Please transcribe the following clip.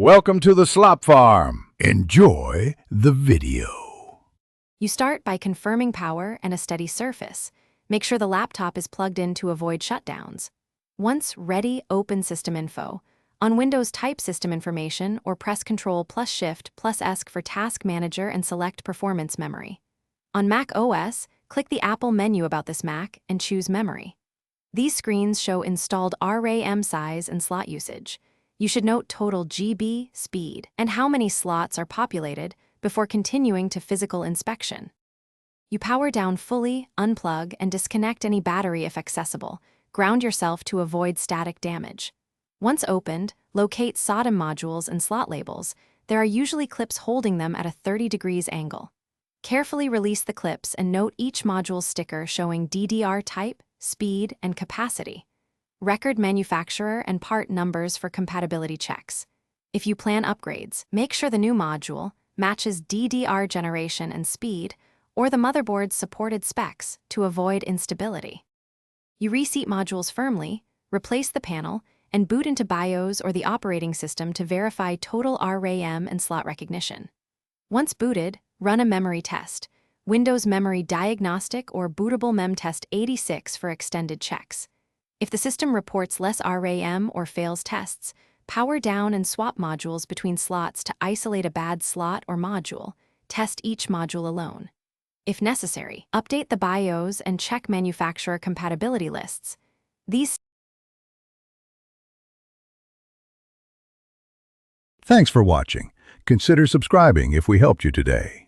Welcome to the Slop Farm. Enjoy the video. You start by confirming power and a steady surface. Make sure the laptop is plugged in to avoid shutdowns. Once ready, open System Info. On Windows, type System Information or press Ctrl plus Shift plus ESC for Task Manager and select Performance Memory. On Mac OS, click the Apple menu about this Mac and choose Memory. These screens show installed RAM size and slot usage. You should note total GB, speed, and how many slots are populated before continuing to physical inspection. You power down fully, unplug, and disconnect any battery if accessible. Ground yourself to avoid static damage. Once opened, locate SODIMM modules and slot labels. There are usually clips holding them at a 30 degrees angle. Carefully release the clips and note each module's sticker showing DDR type, speed, and capacity. Record manufacturer and part numbers for compatibility checks. If you plan upgrades, make sure the new module matches DDR generation and speed or the motherboard's supported specs to avoid instability. You reseat modules firmly, replace the panel, and boot into BIOS or the operating system to verify total RAM and slot recognition. Once booted, run a memory test, Windows Memory Diagnostic or Bootable MemTest 86 for extended checks. If the system reports less RAM or fails tests, power down and swap modules between slots to isolate a bad slot or module. Test each module alone. If necessary, update the BIOS and check manufacturer compatibility lists. Thanks for watching. Consider subscribing if we helped you today.